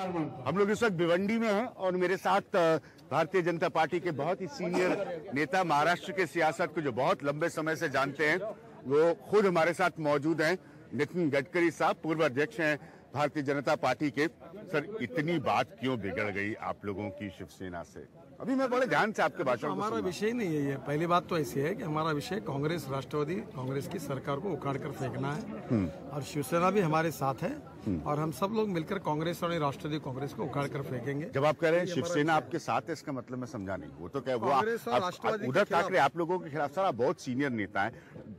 हम लोग इस वक्त भिवंडी में हैं और मेरे साथ भारतीय जनता पार्टी के बहुत ही सीनियर नेता, महाराष्ट्र के सियासत को जो बहुत लंबे समय से जानते हैं, वो खुद हमारे साथ मौजूद हैं। नितिन गडकरी साहब पूर्व अध्यक्ष हैं भारतीय जनता पार्टी के। सर, इतनी बात क्यों बिगड़ गई आप लोगों की शिवसेना से? अभी मैं बड़े ध्यान से आपके भाषण हमारा विषय नहीं है ये। पहली बात तो ऐसी है कि हमारा विषय कांग्रेस राष्ट्रवादी कांग्रेस की सरकार को उखाड़ कर फेंकना है और शिवसेना भी हमारे साथ है और हम सब लोग मिलकर कांग्रेस और राष्ट्रवादी कांग्रेस को उखाड़ कर फेंकेंगे। जब आप कह रहे हैं शिवसेना आपके साथ है, इसका मतलब मैं समझा नहीं। वो तो क्या वो उद्धव ठाकरे आप लोगों के खिलाफ, सर आप बहुत सीनियर नेता हैं,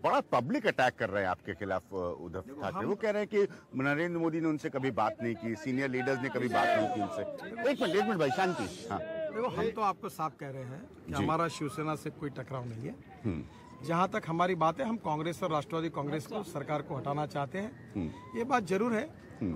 बड़ा पब्लिक अटैक कर रहे हैं आपके खिलाफ उद्धव ठाकरे। वो कह रहे हैं कि नरेंद्र मोदी ने उनसे कभी बात नहीं की, सीनियर लीडर्स ने कभी बात नहीं की उनसे। एक मिनट भाई, शांति। हाँ, देखो, हम तो आपको साफ कह रहे हैं कि हमारा शिवसेना से कोई टकराव नहीं है। जहां तक हमारी बात है, हम कांग्रेस और राष्ट्रवादी कांग्रेस को सरकार को हटाना चाहते हैं। ये बात जरूर है,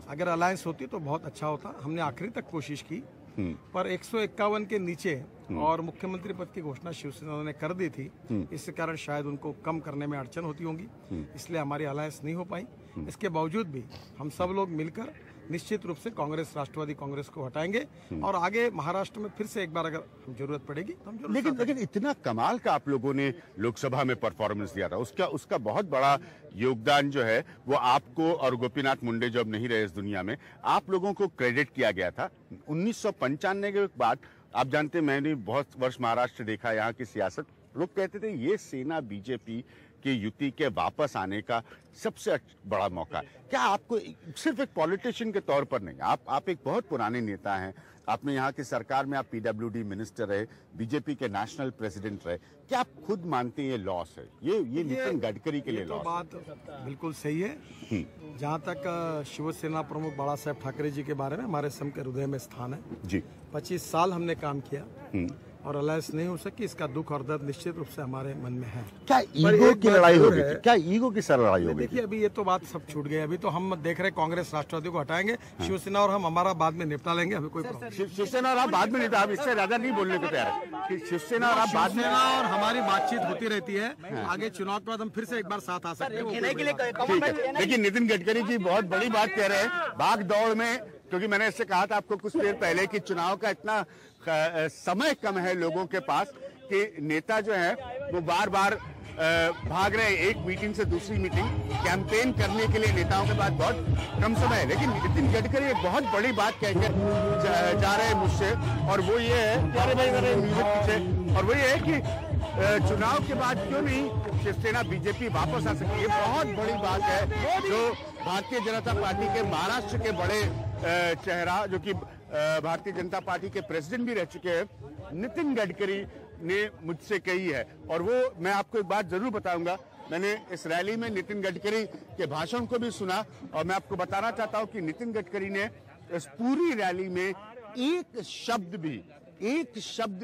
अगर अलायंस होती तो बहुत अच्छा होता। हमने आखिरी तक कोशिश की, पर 151 के नीचे और मुख्यमंत्री पद की घोषणा शिवसेना ने कर दी थी। इस कारण शायद उनको कम करने में अड़चन होती होंगी, इसलिए हमारी अलायंस नहीं हो पाई। इसके बावजूद भी हम सब लोग मिलकर निश्चित रूप से कांग्रेस राष्ट्रवादी कांग्रेस को हटाएंगे और आगे महाराष्ट्र में फिर से एक बार अगर जरूरत पड़ेगी तो हम जरूर। लेकिन इतना कमाल का आप लोगों ने लोकसभा में परफॉर्मेंस दिया था, उसका बहुत बड़ा योगदान जो है वो आपको और गोपीनाथ मुंडे जो अब नहीं रहे इस दुनिया में, आप लोगों को क्रेडिट किया गया था। 1995 के बाद आप जानते, मैंने बहुत वर्ष महाराष्ट्र देखा, यहाँ की सियासत, लोग कहते थे ये सेना बीजेपी की युति के वापस आने का सबसे बड़ा मौका है। क्या आपको सिर्फ एक पॉलिटिशियन के तौर पर नहीं, आप एक बहुत पुराने नेता हैं, आपने यहाँ की सरकार में आप पीडब्ल्यूडी मिनिस्टर रहे, बीजेपी के नेशनल प्रेसिडेंट रहे, क्या आप खुद मानते हैं ये लॉस है, ये नितिन गडकरी के लिए लॉस? बात बिल्कुल सही है। जहाँ तक शिवसेना प्रमुख बाला साहेब ठाकरे जी के बारे में, हमारे सबके हृदय में स्थान है जी। 25 साल हमने काम किया और अलायंस नहीं हो सकी, इसका दुख और दर्द निश्चित रूप से हमारे मन में है। क्या ईगो की लड़ाई हो गई? क्या ईगो की सर लड़ाई हो गई? देखिए, अभी ये तो बात सब छूट गई। अभी तो हम देख रहे कांग्रेस राष्ट्रवादी को हटाएंगे, शिवसेना और हम हमारा बाद में निपटा लेंगे। अभी कोई शिवसेना और आप बाद में निपटा, इससे ज्यादा नहीं बोलने को तैयार है। शिवसेना और आप बाद में, और हमारी बातचीत होती रहती है। आगे चुनाव के बाद हम फिर से एक बार साथ आ सकते हैं। लेकिन नितिन गडकरी जी बहुत बड़ी बात कह रहे हैं, भाग दौड़ में, क्योंकि मैंने इससे कहा था आपको कुछ देर पहले कि चुनाव का इतना समय कम है लोगों के पास कि नेता जो है वो बार बार भाग रहे हैं एक मीटिंग से दूसरी मीटिंग। कैंपेन करने के लिए नेताओं के पास बहुत कम समय है। लेकिन नितिन गडकरी एक बहुत बड़ी बात कहकर जा रहे हैं मुझसे, और वो ये है, प्यारे भाई मेरे म्यूजिक पीछे, और वो ये है कि चुनाव के बाद क्यों नहीं शिवसेना बीजेपी वापस आ सकती है। बहुत बड़ी बात है जो भारतीय जनता पार्टी के महाराष्ट्र के बड़े चेहरा, जो कि भारतीय जनता पार्टी के प्रेसिडेंट भी रह चुके हैं, नितिन गडकरी ने मुझसे कही है। और वो मैं आपको एक बात जरूर बताऊंगा, मैंने इस रैली में नितिन गडकरी के भाषण को भी सुना और मैं आपको बताना चाहता हूं कि नितिन गडकरी ने इस पूरी रैली में एक शब्द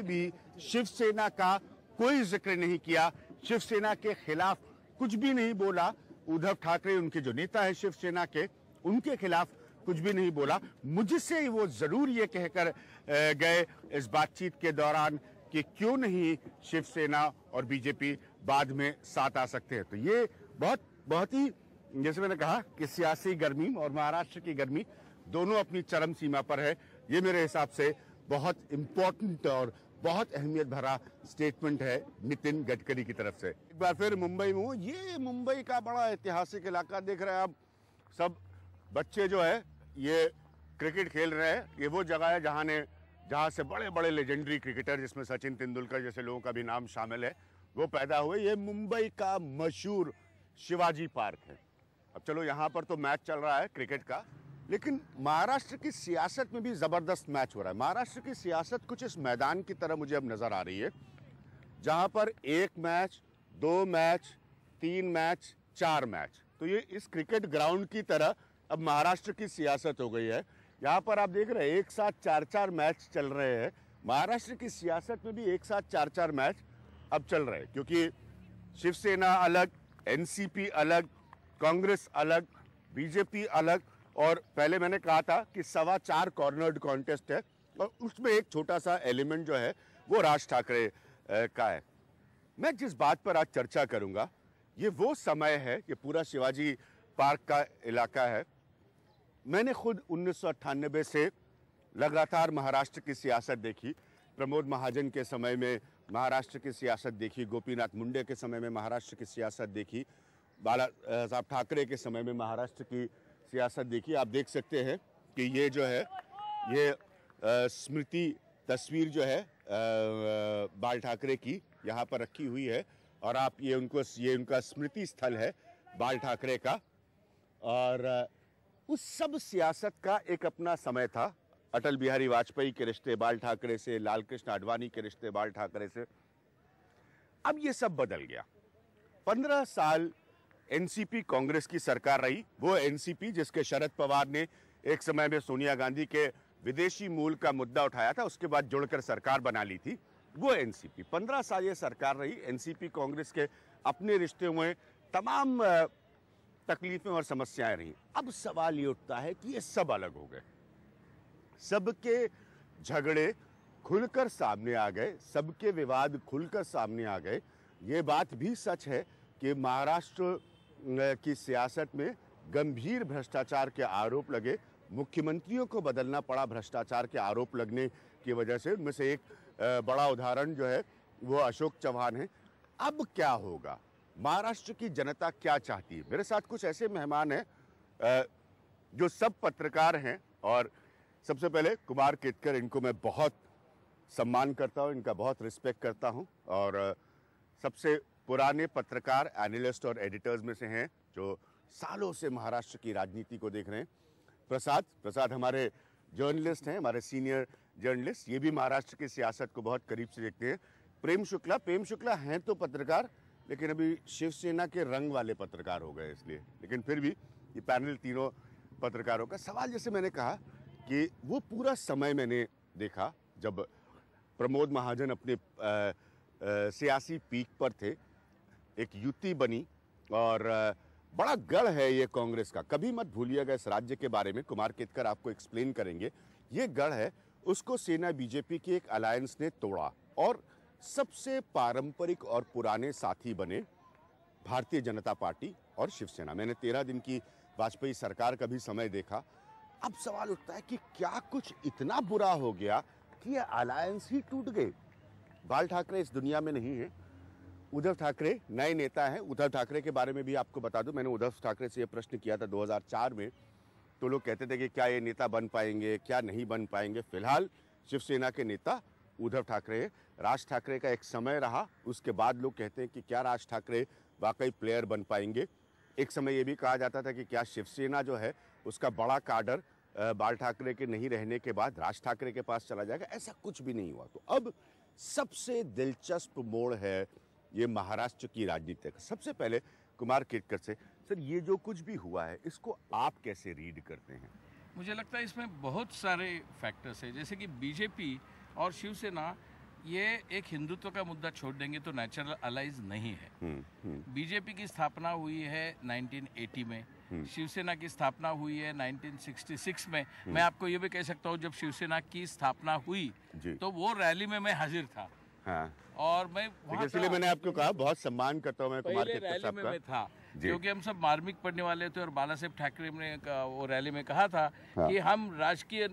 भी शिवसेना का कोई जिक्र नहीं किया, शिवसेना के खिलाफ कुछ भी नहीं बोला। उद्धव ठाकरे उनके जो नेता है शिवसेना के, उनके खिलाफ कुछ भी नहीं बोला। मुझसे वो जरूर ये कहकर गए इस बातचीत के दौरान कि क्यों नहीं शिवसेना और बीजेपी बाद में साथ आ सकते हैं। तो ये बहुत ही, जैसे मैंने कहा कि सियासी गर्मी और महाराष्ट्र की गर्मी दोनों अपनी चरम सीमा पर है। ये मेरे हिसाब से बहुत इंपॉर्टेंट और बहुत अहमियत भरा स्टेटमेंट है नितिन गडकरी की तरफ से। एक बार फिर मुंबई में हूँ। ये मुंबई का बड़ा ऐतिहासिक इलाका देख रहे हैं आप, सब बच्चे जो है ये क्रिकेट खेल रहे हैं। ये वो जगह है जहाँ से बड़े बड़े लेजेंडरी क्रिकेटर, जिसमें सचिन तेंदुलकर जैसे लोगों का भी नाम शामिल है, वो पैदा हुए। ये मुंबई का मशहूर शिवाजी पार्क है। अब चलो, यहाँ पर तो मैच चल रहा है क्रिकेट का, लेकिन महाराष्ट्र की सियासत में भी जबरदस्त मैच हो रहा है। महाराष्ट्र की सियासत कुछ इस मैदान की तरह मुझे अब नजर आ रही है, जहाँ पर 1 मैच, 2 मैच, 3 मैच, 4 मैच। तो ये इस क्रिकेट ग्राउंड की तरह अब महाराष्ट्र की सियासत हो गई है। यहाँ पर आप देख रहे हैं एक साथ 4-4 मैच चल रहे हैं। महाराष्ट्र की सियासत में भी एक साथ 4-4 मैच अब चल रहे हैं, क्योंकि शिवसेना अलग, एनसीपी अलग, कांग्रेस अलग, बीजेपी अलग, और पहले मैंने कहा था कि 4.25 कॉर्नर्ड कॉन्टेस्ट है और उसमें एक छोटा सा एलिमेंट जो है वो राज ठाकरे का है। मैं जिस बात पर आज चर्चा करूंगा, ये वो समय है, ये पूरा शिवाजी पार्क का इलाका है। मैंने खुद 1998 से लगातार महाराष्ट्र की सियासत देखी, प्रमोद महाजन के समय में महाराष्ट्र की सियासत देखी, गोपीनाथ मुंडे के समय में महाराष्ट्र की सियासत देखी, बाला साहब ठाकरे के समय में महाराष्ट्र की सियासत देखी। आप देख सकते हैं कि ये जो है ये स्मृति तस्वीर जो है बाल ठाकरे की यहाँ पर रखी हुई है और आप ये उनका स्मृति स्थल है बाल ठाकरे का। और उस सब सियासत का एक अपना समय था। अटल बिहारी वाजपेयी के रिश्ते बाल ठाकरे से, लाल कृष्ण आडवाणी के रिश्ते बाल ठाकरे से। अब ये सब बदल गया। 15 साल एनसीपी कांग्रेस की सरकार रही, वो एनसीपी जिसके शरद पवार ने एक समय में सोनिया गांधी के विदेशी मूल का मुद्दा उठाया था, उसके बाद जुड़कर सरकार बना ली थी, वो एनसीपी 15 साल ये सरकार रही। एनसीपी कांग्रेस के अपने रिश्ते में तमाम तकलीफें और समस्याएं रही। अब सवाल ये उठता है कि ये सब अलग हो गए, सबके झगड़े खुलकर सामने आ गए, सबके विवाद खुलकर सामने आ गए। ये बात भी सच है कि महाराष्ट्र की सियासत में गंभीर भ्रष्टाचार के आरोप लगे, मुख्यमंत्रियों को बदलना पड़ा भ्रष्टाचार के आरोप लगने की वजह से। उनमें से एक बड़ा उदाहरण जो है वो अशोक चव्हाण है। अब क्या होगा, महाराष्ट्र की जनता क्या चाहती है? मेरे साथ कुछ ऐसे मेहमान हैं जो सब पत्रकार हैं और सबसे पहले कुमार केतकर, इनको मैं बहुत सम्मान करता हूं, इनका बहुत रिस्पेक्ट करता हूं और सबसे पुराने पत्रकार, एनालिस्ट और एडिटर्स में से हैं जो सालों से महाराष्ट्र की राजनीति को देख रहे हैं। प्रसाद हमारे जर्नलिस्ट हैं, हमारे सीनियर जर्नलिस्ट, ये भी महाराष्ट्र की सियासत को बहुत करीब से देखते हैं। प्रेम शुक्ला हैं तो पत्रकार, लेकिन अभी शिवसेना के रंग वाले पत्रकार हो गए इसलिए, लेकिन फिर भी ये पैनल तीनों पत्रकारों का सवाल, जैसे मैंने कहा कि वो पूरा समय मैंने देखा जब प्रमोद महाजन अपने सियासी पीक पर थे, एक युति बनी और बड़ा गढ़ है ये कांग्रेस का। कभी मत भूलिएगा इस राज्य के बारे में, कुमार केतकर आपको एक्सप्लेन करेंगे। ये गढ़ है, उसको सेना बीजेपी की एक अलायंस ने तोड़ा और सबसे पारंपरिक और पुराने साथी बने भारतीय जनता पार्टी और शिवसेना। मैंने 13 दिन की वाजपेयी सरकार का भी समय देखा। अब सवाल उठता है कि क्या कुछ इतना बुरा हो गया कि ये अलायंस ही टूट गई? बाल ठाकरे इस दुनिया में नहीं है, उद्धव ठाकरे नए नेता हैं। उद्धव ठाकरे के बारे में भी आपको बता दूं, मैंने उद्धव ठाकरे से ये प्रश्न किया था 2004 में, तो लोग कहते थे कि क्या ये नेता बन पाएंगे, क्या नहीं बन पाएंगे। फिलहाल शिवसेना के नेता उद्धव ठाकरे हैं। राज ठाकरे का एक समय रहा, उसके बाद लोग कहते हैं कि क्या राज ठाकरे वाकई प्लेयर बन पाएंगे। एक समय ये भी कहा जाता था कि क्या शिवसेना जो है उसका बड़ा काडर बाल ठाकरे के नहीं रहने के बाद राज ठाकरे के पास चला जाएगा। ऐसा कुछ भी नहीं हुआ। तो अब सबसे दिलचस्प मोड़ है ये महाराष्ट्र की राजनीति का। सबसे पहले कुमार केतकर से, सर ये जो कुछ भी हुआ है इसको आप कैसे रीड करते हैं? मुझे लगता है इसमें बहुत सारे फैक्टर्स हैं, जैसे कि बीजेपी और शिवसेना ये एक हिंदुत्व का मुद्दा छोड़ देंगे तो नेचुरल अलाइज नहीं है। बीजेपी की स्थापना हुई है 1980 में, शिवसेना की स्थापना हुई है 1966 में। मैं आपको ये भी कह सकता हूँ जब शिवसेना की स्थापना हुई तो वो रैली में मैं हाजिर था। हाँ। और मैं इसलिए मैंने आपको कहा, बहुत सम्मान करता हूँ मैं कुमार केतकर साहब का। मैं था क्योंकि हम सब मार्मिक पढ़ने वाले थे और बाला साहेब ठाकरे ने वो रैली में कहा था कि हम राजकीय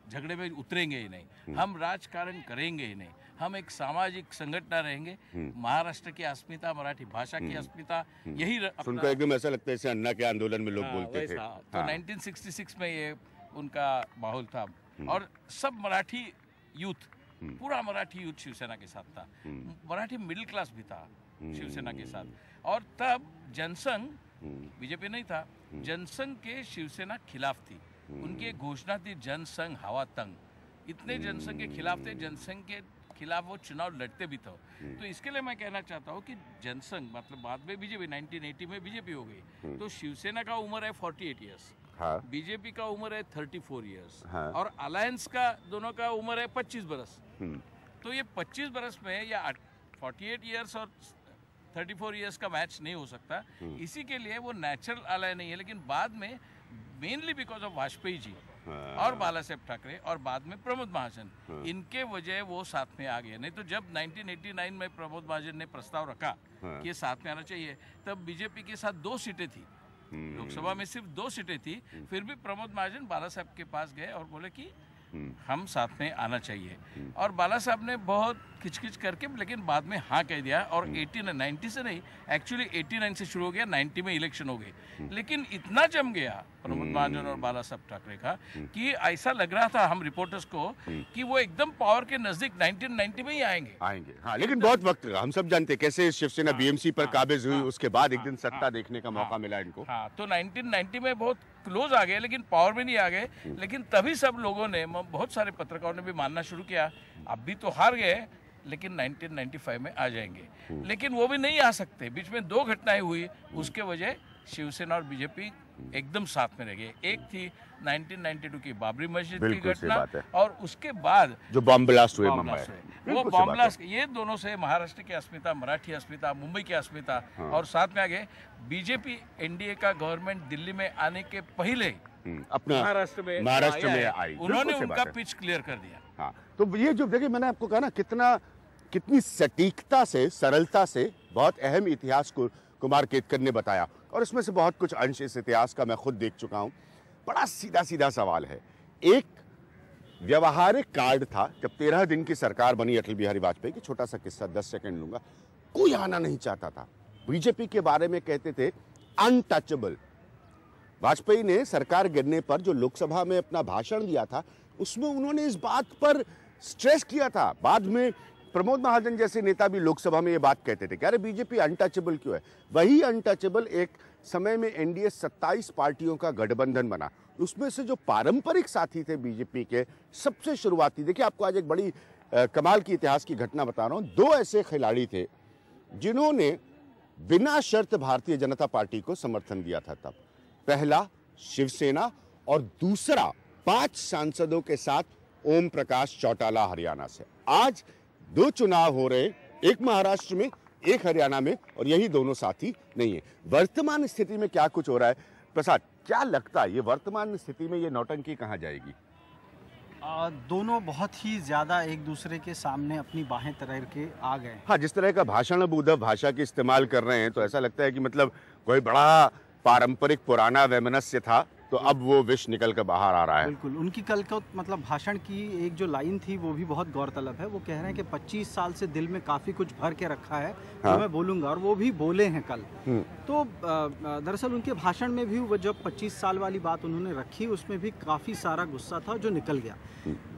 झगड़े में उतरेंगे ही नहीं, हम राजकारण करेंगे ही नहीं, हम एक सामाजिक संगठन रहेंगे। महाराष्ट्र की अस्मिता, मराठी भाषा की अस्मिता, यही सुनकर एकदम ऐसा लगता है जैसे अन्ना के आंदोलन में लोग बोलते थे। तो 1966 में ये उनका माहौल था और सब मराठी यूथ, पूरा मराठी यूथ शिवसेना के साथ था। मराठी मिडिल क्लास भी था शिवसेना के साथ। और तब जनसंघ, बीजेपी नहीं था, जनसंघ के शिवसेना खिलाफ थी। उनकी एक घोषणा थी जनसंघ हवा तंग। इतने जनसंघ के खिलाफ थे, जनसंघ के खिलाफ वो चुनाव लड़ते भी थे। तो इसके लिए मैं कहना चाहता हूँ कि जनसंघ मतलब बाद में बीजेपी 1980 में बीजेपी हो गई, तो शिवसेना का उम्र है 48 ईयर्स, बीजेपी का उम्र है 34 ईयर्स और अलायंस का दोनों का उम्र है 25 बरस। तो ये 25 बरस में या 48 ईयर्स और 34 ईयर्स का मैच नहीं हो सकता। इसी के लिए वो नेचुरल अलाय नहीं है। लेकिन बाद में mainly because of Vajpayee ji और बाला साहेब ठाकरे और बाद में प्रमोद महाजन, इनके वजह वो साथ में आ गए। नहीं तो जब 1989 में प्रमोद महाजन ने प्रस्ताव रखा कि ये साथ में आना चाहिए, तब बीजेपी के साथ 2 सीटें थी, लोकसभा में सिर्फ 2 सीटें थी। फिर भी प्रमोद महाजन बाला साहेब के पास गए और बोले कि हम साथ में आना चाहिए। और बाला साहब ने बहुत खिचखिच करके लेकिन बाद में हाँ कह दिया, और 90 से नहीं, एक्चुअली 89 से शुरू हो गया, 90 में इलेक्शन हो गए, लेकिन इतना जम गया प्रमोद महाजन और बाला साहब ठाकरे का कि ऐसा लग रहा था हम रिपोर्टर्स को कि वो एकदम पावर के नजदीक 1990 में ही आएंगे। हाँ, लेकिन बहुत वक्त लगा। हम सब जानते हैं कैसे शिवसेना बीएमसी पर काबिज हुई, उसके बाद एक दिन सत्ता देखने का मौका मिला इनको। हाँ, तो 1990 में बहुत क्लोज आ गए, लेकिन पावर में नहीं आ गए। लेकिन तभी सब लोगों ने, बहुत सारे पत्रकारों ने भी मानना शुरू किया, अब भी तो हार गए लेकिन 1995 में आ जाएंगे। लेकिन वो भी नहीं आ सकते, बीच में 2 घटनाएं हुई, उसके वजह शिवसेना और बीजेपी एकदम साथ में रह गए। एक थी 1992 की बाबरी मस्जिद की घटना, और उसके बाद जो बम ब्लास्ट हुए मुंबई, वो बम ब्लास्ट, ये दोनों से महाराष्ट्र की अस्मिता, मराठी अस्मिता, मुंबई की अस्मिता, और साथ में आगे बीजेपी एनडीए का गवर्नमेंट दिल्ली में आने के पहले अपना महाराष्ट्र में आई, उन्होंने उनका पिच क्लियर कर दिया। हाँ, तो ये जो देखिए मैंने आपको कहा ना, कितनी सटीकता से, सरलता से बहुत अहम इतिहास को कुमार केतकर ने बताया, और इसमें से बहुत कुछ अंश इस इतिहास का मैं खुद देख चुका हूं। बड़ा सीधा सीधा सवाल है। एक व्यवहारिक कार्ड था जब 13 दिन की सरकार बनी अटल बिहारी वाजपेयी की। छोटा सा किस्सा 10 सेकंड लूंगा। कोई आना नहीं चाहता था, बीजेपी के बारे में कहते थे अनटचेबल। वाजपेयी ने सरकार गिरने पर जो लोकसभा में अपना भाषण दिया था, उसमें उन्होंने इस बात पर स्ट्रेस किया था। बाद में प्रमोद महाजन जैसे नेता भी लोकसभा में ये बात कहते थे कि अरे बीजेपी अनटचेबल क्यों है। वही अनटचेबल एक समय में एनडीए 27 पार्टियों का गठबंधन बना, उसमें से जो पारंपरिक साथी थे बीजेपी के सबसे शुरुआती, देखिए आपको आज एक बड़ी कमाल की इतिहास की घटना बता रहा हूं। 2 ऐसे खिलाड़ी थे जिन्होंने बिना शर्त भारतीय जनता पार्टी को समर्थन दिया था तब। पहला शिवसेना, और दूसरा 5 सांसदों के साथ ओम प्रकाश चौटाला हरियाणा से। आज 2 चुनाव हो रहे, एक महाराष्ट्र में, एक हरियाणा में, और यही दोनों साथी नहीं है। वर्तमान स्थिति में क्या कुछ हो रहा है प्रसाद, क्या लगता है ये वर्तमान स्थिति में ये नौटंकी कहां जाएगी? दोनों बहुत ही ज्यादा एक दूसरे के सामने अपनी बाहें तैर के आ गए। हाँ, जिस तरह का भाषण अब उद्धव भाषा के इस्तेमाल कर रहे हैं, तो ऐसा लगता है कि मतलब कोई बड़ा पारंपरिक पुराना वैमनस्य था, तो अब वो विष निकल कर बाहर आ रहा है। बिल्कुल, उनकी कल का मतलब भाषण की एक जो लाइन थी वो भी बहुत गौरतलब है। वो कह रहे हैं कि 25 साल से दिल में काफी कुछ भर के रखा है, जो मैं बोलूंगा, और वो भी बोले हैं कल। तो दरअसल उनके भाषण में भी वो जब 25 साल वाली बात उन्होंने रखी, उसमें भी काफी सारा गुस्सा था जो निकल गया।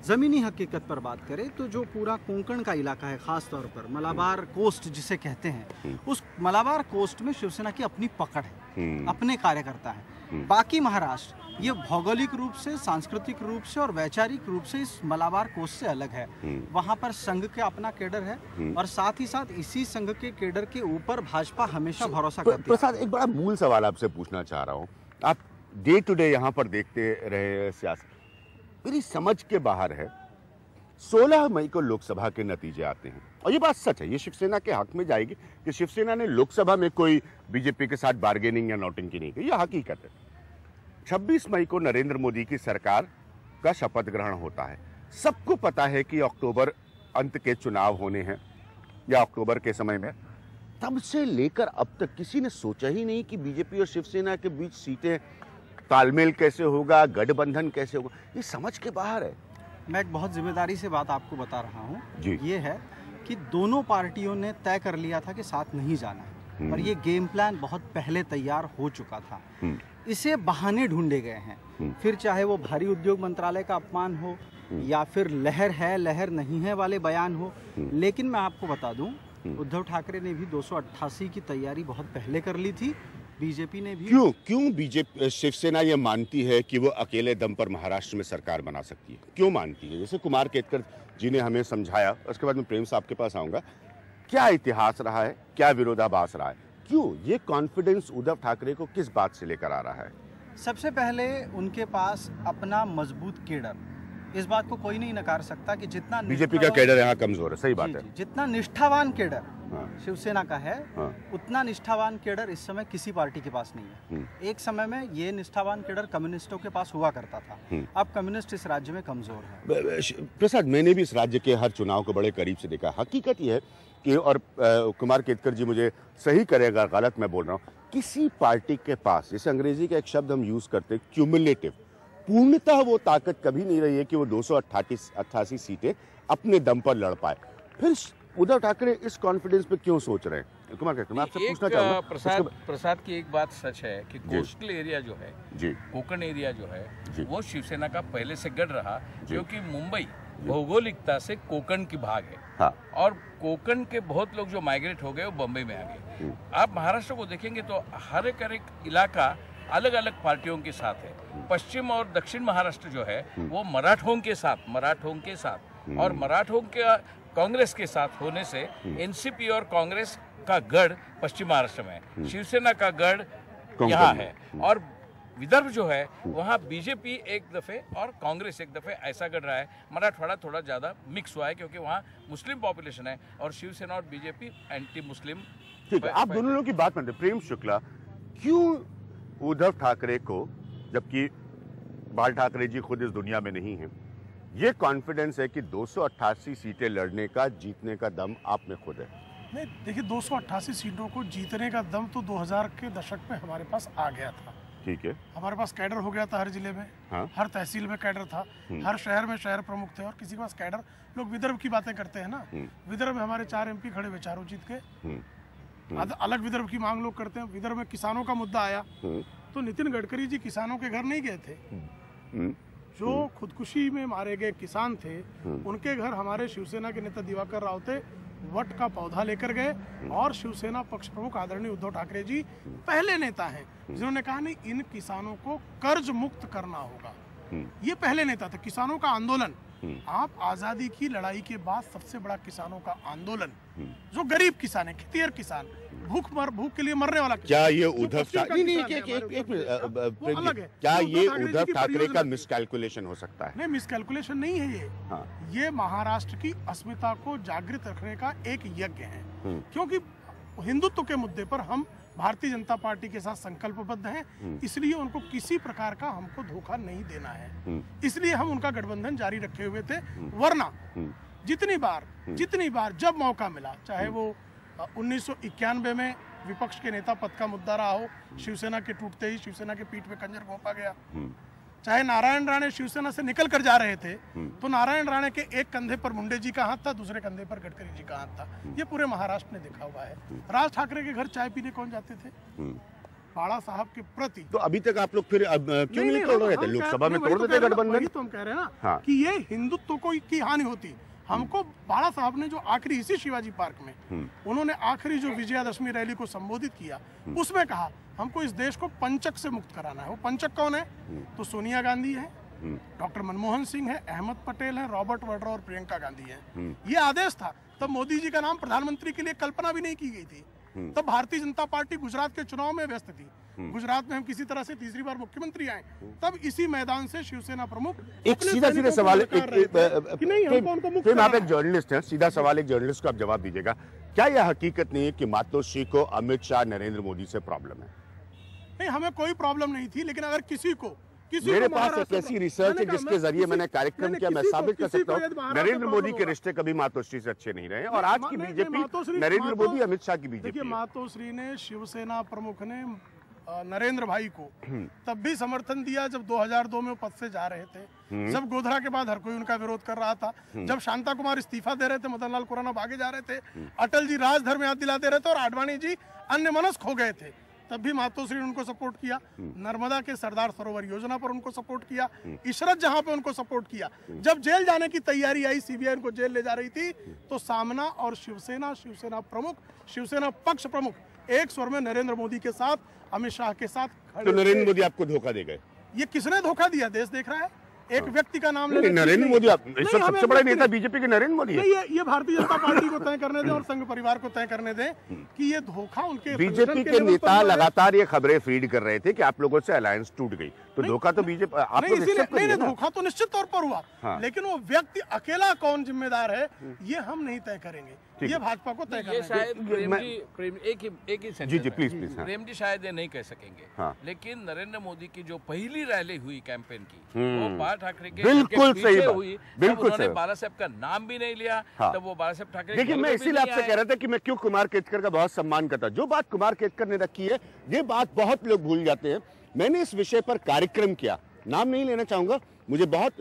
जमीनी हकीकत पर बात करें तो जो पूरा कोंकण का इलाका है, खास तौर पर मलाबार कोस्ट जिसे कहते हैं, उस मलाबार कोस्ट में शिवसेना की अपनी पकड़ है, अपने कार्यकर्ता है। बाकी महाराष्ट्र ये भौगोलिक रूप से, सांस्कृतिक रूप से और वैचारिक रूप से इस मलाबार कोस्ट से अलग है। वहाँ पर संघ का अपना केडर है, और साथ ही साथ इसी संघ के केडर के ऊपर भाजपा हमेशा भरोसा करती है। प्रसाद, एक बड़ा मूल सवाल आपसे पूछना चाह रहा हूँ। आप डे टू डे यहाँ पर देखते रहे सियासत, मेरी समझ के बाहर है। 16 मई को लोकसभा के नतीजे आते हैं, और ये बात सच है, ये शिवसेना के हक में जाएगी कि शिवसेना ने लोकसभा में कोई बीजेपी के साथ बार्गेनिंग या नोटिंग नहीं की, यह हकीकत है। 26 मई को नरेंद्र मोदी की सरकार का शपथ ग्रहण होता है। सबको पता है कि अक्टूबर अंत के चुनाव होने हैं, या अक्टूबर के समय में। तब से लेकर अब तक किसी ने सोचा ही नहीं कि बीजेपी और शिवसेना के बीच सीटें, तालमेल कैसे होगा, गठबंधन कैसे होगा, ये समझ के बाहर है। मैं एक बहुत जिम्मेदारी से बात आपको बता रहा हूँ, जी। ये है कि दोनों पार्टियों ने तय कर लिया था कि साथ नहीं जाना है, और ये गेम प्लान बहुत पहले तैयार हो चुका था। इसे बहाने ढूंढे गए हैं, फिर चाहे वो भारी उद्योग मंत्रालय का अपमान हो, या फिर लहर है लहर नहीं है वाले बयान हो। लेकिन मैं आपको बता दूं, उद्धव ठाकरे ने भी 288 की तैयारी बहुत पहले कर ली थी, बीजेपी ने भी। क्यों बीजेपी, शिवसेना ये मानती है कि वो अकेले दम पर महाराष्ट्र में सरकार बना सकती है? क्यों मानती है? जैसे कुमार केतकर जी ने हमें समझाया, उसके बाद मैं प्रेम साहब के पास आऊंगा। क्या इतिहास रहा है, क्या विरोधाभास रहा है, क्यों ये कॉन्फिडेंस उद्धव ठाकरे को किस बात से लेकर आ रहा है? सबसे पहले उनके पास अपना मजबूत केडर, इस बात को कोई नहीं नकार सकता कि जितना बीजेपी का केडर यहाँ कमजोर है, सही बात है। जितना निष्ठावान केडर हाँ। शिवसेना का है, हाँ। उतना निष्ठावान केडर इस समय किसी पार्टी के पास नहीं है। एक समय में ये निष्ठावान केडर कम्युनिस्टों के पास हुआ करता था, अब कम्युनिस्ट इस राज्य में कमजोर है। प्रसाद, मैंने भी इस राज्य के हर चुनाव को बड़े करीब से देखा। हकीकत यह है कि, और कुमार केतकर जी मुझे सही करेगा गलत मैं बोल रहा हूँ, किसी पार्टी के पास, जैसे अंग्रेजी का एक शब्द हम यूज करते हैं क्यूमुलेटिव, पूर्णतः वो ताकत कभी नहीं रही है कि वो 288 सीटें अपने दम पर लड़ पाए। फिर उद्धव ठाकरे इस कॉन्फिडेंस पे क्यों सोच रहे हैं? कुमार मैं आपसे पूछना चाहूंगा। प्रसाद की एक बात सच है कि कोस्टल एरिया जो है जी, कोकण एरिया जो है जी, वो शिवसेना का पहले से गढ़ रहा, क्योंकि मुंबई भौगोलिकता से कोकण की भाग है। हाँ। और कोकण के बहुत लोग जो माइग्रेट हो गए वो बम्बई में आ गए। आप महाराष्ट्र को देखेंगे तो हर एक इलाका अलग अलग पार्टियों के साथ है। पश्चिम और दक्षिण महाराष्ट्र जो है वो मराठों के साथ और मराठों के कांग्रेस के साथ होने से एनसीपी और कांग्रेस का गढ़ पश्चिम महाराष्ट्र में है, शिवसेना का गढ़ यहाँ है। और विदर्भ जो है वहाँ बीजेपी एक दफे और कांग्रेस एक दफे ऐसा गढ़ रहा है। मराठवाड़ा थोड़ा ज्यादा मिक्स हुआ है क्योंकि वहाँ मुस्लिम पॉपुलेशन है और शिवसेना और बीजेपी एंटी मुस्लिम। ठीक है, आप दोनों लोगों की बात मानते। प्रेम शुक्ला, क्यों उद्धव ठाकरे को, जबकि बाल ठाकरे जी खुद इस दुनिया में नहीं है, ये कॉन्फिडेंस है कि 288 सीटें लड़ने का, जीतने का दम आप में खुद है? नहीं, देखिए 288 सीटों को जीतने का दम तो 2000 के दशक में हमारे पास आ गया था। ठीक है, हमारे पास कैडर हो गया था हर जिले में। हाँ। हर तहसील में कैडर था, हर शहर में शहर प्रमुख थे और किसी के पास कैडर। लोग विदर्भ की बातें करते हैं ना, विदर्भ में हमारे 4 MP खड़े हुए, चारों जीत के। अलग विदर्भ की मांग लोग करते हैं। विदर्भ में किसानों का मुद्दा आया तो नितिन गडकरी जी किसानों के घर नहीं गए थे। जो खुदकुशी में मारे गए किसान थे उनके घर हमारे शिवसेना के नेता दिवाकर रावते वट का पौधा लेकर गए और शिवसेना पक्ष प्रमुख आदरणीय उद्धव ठाकरे जी पहले नेता हैं जिन्होंने कहा नहीं, इन किसानों को कर्ज मुक्त करना होगा। ये पहले नेता थे। किसानों का आंदोलन, आप आजादी की लड़ाई के बाद सबसे बड़ा किसानों का आंदोलन, जो गरीब किसान है, खेतिहर किसान, भूख के लिए मरने वाला, क्या ये उद्धव क्या ये उद्धव ठाकरे का मिसकैलकुलेशन हो सकता है? नहीं, मिसकैलकुलेशन नहीं है ये। हाँ। ये महाराष्ट्र की अस्मिता को जागृत रखने का एक यज्ञ है, क्योंकि हिंदुत्व के मुद्दे पर हम भारतीय जनता पार्टी के साथ संकल्पबद्ध हैं। इसलिए उनको किसी प्रकार का हमको धोखा नहीं देना है, इसलिए हम उनका गठबंधन जारी रखे हुए थे। वरना जितनी बार जब मौका मिला, चाहे वो 1991 में विपक्ष के नेता पद का मुद्दा रहा हो, शिवसेना के टूटते ही शिवसेना के पीठ में खंजर घोंपा गया, चाहे नारायण राणे शिवसेना से निकल कर जा रहे थे तो नारायण राणे के एक कंधे पर मुंडे जी का हाथ था, दूसरे कंधे पर गडकरी जी का हाथ था। ये पूरे महाराष्ट्र ने देखा हुआ है। राज ठाकरे के घर चाय पीने कौन जाते थे? बाड़ा साहब के प्रति। तो अभी तक आप लोग फिर क्यों नहीं तोड़ रहे थे? लोकसभा में तोड़ देते गठबंधन। तो हम कह रहे हैं ना, हाँ। कि ये हिंदुत्व को की हानि होती। हमको बाड़ा साहब ने जो आखिरी इसी शिवाजी पार्क में उन्होंने आखिरी जो विजयादशमी रैली को संबोधित किया, उसमें कहा हमको इस देश को पंचक से मुक्त कराना है। वो पंचक कौन है? तो सोनिया गांधी है, डॉक्टर मनमोहन सिंह है, अहमद पटेल है, रॉबर्ट वाड्रा और प्रियंका गांधी है। ये आदेश था। तब मोदी जी का नाम प्रधानमंत्री के लिए कल्पना भी नहीं की गई थी। तब भारतीय जनता पार्टी गुजरात के चुनाव में व्यस्त थी। गुजरात में हम किसी तरह से तीसरी बार मुख्यमंत्री आए, तब इसी मैदान से शिवसेना प्रमुख एक सीधा सवाल, आप एक जर्नलिस्ट हैं, सीधा सवाल एक जर्नलिस्ट को आप जवाब दीजिएगा। क्या यह हकीकत नहीं है कि मातोश्री को अमित शाह, नरेंद्र मोदी से प्रॉब्लम है? नहीं, हमें कोई प्रॉब्लम नहीं थी, लेकिन अगर किसी को मेरे पास एक ऐसी रिसर्च है जिसके जरिए मैंने कार्यक्रम किया, मैं साबित कर सकता हूँ नरेंद्र मोदी के रिश्ते कभी मातोश्री से अच्छे नहीं रहे और आज की बीजेपी नरेंद्र मोदी, अमित शाह की बीजेपी। मातोश्री ने, शिवसेना प्रमुख ने नरेंद्र भाई को तब भी समर्थन दिया जब 2002 में वो पद से जा रहे थे, जब गोधरा के बाद हर कोई उनका विरोध कर रहा था, जब शांता कुमार इस्तीफा दे रहे थे, मदन लाल खुराना भागे जा रहे थे, अटल जी राजधर्म याद दिला दे रहे थे और आडवाणी जी अन्य मनस्क हो गए थे, तब भी मातोश्री ने उनको सपोर्ट किया। नर्मदा के सरदार सरोवर योजना पर उनको सपोर्ट किया, इशरत जहां पे उनको सपोर्ट किया। जब जेल जाने की तैयारी आई, सीबीआई उनको जेल ले जा रही थी, तो सामना और शिवसेना, शिवसेना प्रमुख, शिवसेना पक्ष प्रमुख एक स्वर में नरेंद्र मोदी के साथ, अमित शाह के साथ खड़े। तो नरेंद्र मोदी आपको धोखा दे गए? ये किसने धोखा दिया? देश देख रहा है। एक व्यक्ति का नाम ले, नरेंद्र मोदी सबसे बड़ा नेता बीजेपी के नरेंद्र मोदी है। ये भारतीय जनता पार्टी को तय करने दें और संघ परिवार को तय करने दें कि ये धोखा उनके बीजेपी के नेता लगातार ये खबरें फीड कर रहे थे कि आप लोगों से अलायंस टूट गई, तो धोखा तो बीजेपी आप लोग एक्सेप्ट करिए ना। धोखा तो निश्चित तौर पर हुआ, लेकिन वो व्यक्ति अकेला कौन जिम्मेदार है ये हम नहीं तय करेंगे, ये भाजपा को तय करना है। शायद एक ही जी प्लीज प्रेम जी शायद ये नहीं कह सकेंगे, लेकिन नरेंद्र मोदी की जो पहली रैली हुई कैंपेन की, वो बाला ठाकरे के बिल्कुल सही हुई। बिल्कुल उन्होंने बाला साहब का नाम भी नहीं लिया, तब वो बाला साहब ठाकरे। देखिए, मैं इसीलिए आपसे कह रहा था कि मैं क्यों कुमार केतकर का बहुत सम्मान करता। जो बात कुमार केतकर ने रखी है, ये बात बहुत लोग भूल जाते हैं। मैंने इस विषय पर कार्यक्रम किया नाम नहीं लेना चाहूंगा, मुझे बहुत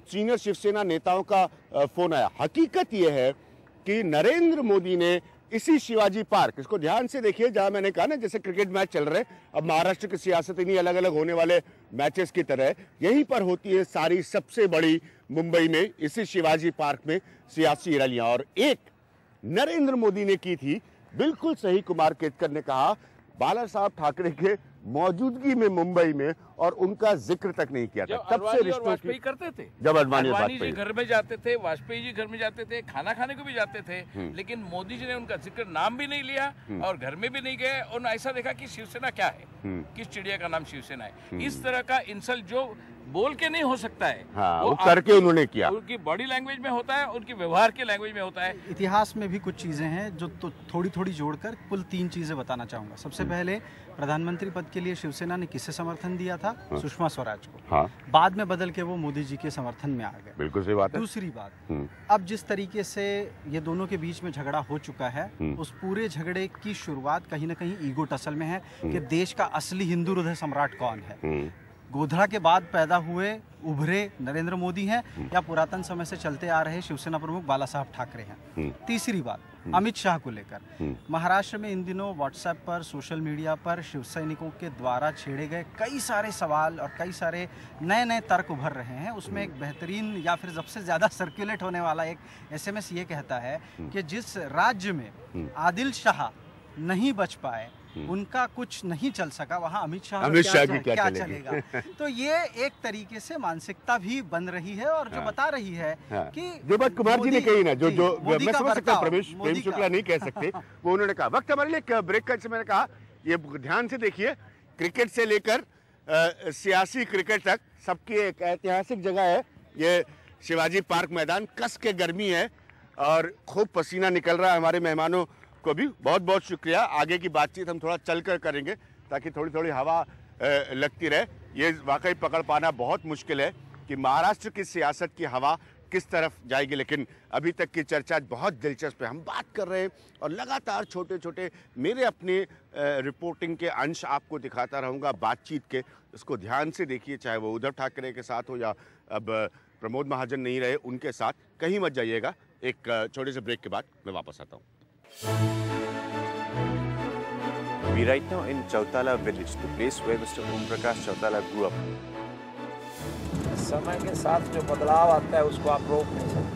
सीनियर शिवसेना नेताओं का फोन आया। हकीकत यह है कि नरेंद्र मोदी ने इसी शिवाजी पार्क, इसको ध्यान से देखिए, जहां मैंने कहा ना जैसे क्रिकेट मैच चल रहे, अब महाराष्ट्र की सियासत इन्हीं अलग अलग होने वाले मैचेस की तरह यहीं पर होती है सारी सबसे बड़ी मुंबई में, इसी शिवाजी पार्क में सियासी रैलियां। और एक नरेंद्र मोदी ने की थी, बिल्कुल सही कुमार केतकर ने कहा, बाला साहब ठाकरे के मौजूदगी में मुंबई में, और उनका जिक्र तक नहीं किया था। तब से रिश्तों की करते थे, जब अडवाणी जी घर में जाते थे, वाजपेयी जी घर में जाते थे, खाना खाने को भी जाते थे, लेकिन मोदी जी ने उनका जिक्र नाम भी नहीं लिया और घर में भी नहीं गए। और ऐसा देखा कि शिवसेना क्या है, किस चिड़िया का नाम शिवसेना है। इस तरह का इंसल्ट जो बोल के नहीं हो सकता है, हाँ, वो करके उन्होंने किया। उनकी बॉडी लैंग्वेज में होता है, उनकी व्यवहार के लैंग्वेज में होता है। इतिहास में भी कुछ चीजें हैं जो तो थोड़ी थोड़ी जोड़कर कुल 3 चीजें बताना चाहूंगा। सबसे पहले प्रधानमंत्री पद के लिए शिवसेना ने किसे समर्थन दिया था? सुषमा स्वराज को। हाँ। बाद में बदल के वो मोदी जी के समर्थन में आ गए। बिल्कुल सही बात है। दूसरी बात, अब जिस तरीके से ये दोनों के बीच में झगड़ा हो चुका है, उस पूरे झगड़े की शुरुआत कहीं ना कहीं ईगो टसल में है कि देश का असली हिंदू हृदय सम्राट कौन है। गोधरा के बाद पैदा हुए उभरे नरेंद्र मोदी हैं या पुरातन समय से चलते आ रहे शिवसेना प्रमुख बाला साहब ठाकरे हैं। तीसरी बात, अमित शाह को लेकर महाराष्ट्र में इन दिनों व्हाट्सएप पर, सोशल मीडिया पर शिव सैनिकों के द्वारा छेड़े गए कई सारे सवाल और कई सारे नए नए तर्क उभर रहे हैं। उसमें एक बेहतरीन या फिर सबसे ज्यादा सर्कुलेट होने वाला एक SMS ये कहता है कि जिस राज्य में आदिल शाह नहीं बच पाए, उनका कुछ नहीं चल सका, वहाँ अमित शाह क्या चलेगा। तो ये एक तरीके से मानसिकता भी बन रही है और जो बता रही है कि जो बात कुमार जी ने कही ना, जो मैं समझ सकता हूँ, प्रेम शुक्ला नहीं कह सकते, वो उन्होंने कहा। वक्त हमारे लिए ब्रेक का, मैंने कहा ये ध्यान से देखिए, क्रिकेट से लेकर सियासी क्रिकेट तक सबकी एक ऐतिहासिक जगह है ये शिवाजी पार्क मैदान। कस के गर्मी है और खूब पसीना निकल रहा है। हमारे मेहमानों को भी बहुत बहुत शुक्रिया। आगे की बातचीत हम थोड़ा चलकर करेंगे ताकि थोड़ी थोड़ी हवा लगती रहे। ये वाकई पकड़ पाना बहुत मुश्किल है कि महाराष्ट्र की सियासत की हवा किस तरफ जाएगी, लेकिन अभी तक की चर्चा बहुत दिलचस्प है। हम बात कर रहे हैं और लगातार छोटे छोटे मेरे अपने रिपोर्टिंग के अंश आपको दिखाता रहूँगा बातचीत के। इसको ध्यान से देखिए, चाहे वो उद्धव ठाकरे के साथ हो या अब प्रमोद महाजन नहीं रहे उनके साथ। कहीं मत जाइएगा, एक छोटे से ब्रेक के बाद मैं वापस आता हूँ। We right now in Chautala village, the place where Mr. Om Prakash Chautala grew up. समय के साथ जो बदलाव आता है उसको आप रोक नहीं सकते।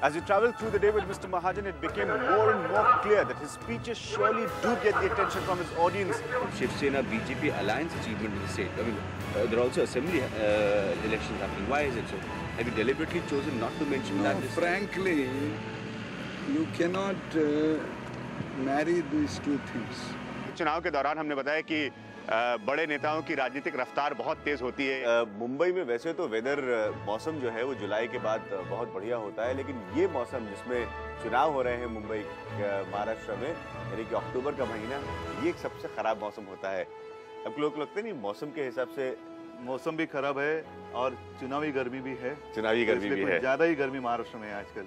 As we traveled through the day with Mr. Mahajan, it became more and more clear that his speeches surely do get the attention from his audience. Shiv Sena BJP alliance achievement in the state. I mean, there are also assembly elections happening. Why is it so? Have you deliberately chosen not to mention that? Frankly, you cannot marry these two things. चुनाव के दौरान हमने बताया कि बड़े नेताओं की राजनीतिक रफ्तार बहुत तेज होती है। मुंबई में वैसे तो वेदर मौसम जो है वो जुलाई के बाद बहुत बढ़िया होता है, लेकिन ये मौसम जिसमें चुनाव हो रहे हैं मुंबई महाराष्ट्र में, यानी कि अक्टूबर का महीना, ये एक सबसे खराब मौसम होता है। अब लोग लगते नहीं मौसम के हिसाब से मौसम भी खराब है और चुनावी गर्मी भी है। चुनावी गर्मी भी है, ज्यादा ही गर्मी महाराष्ट्र में है आजकल।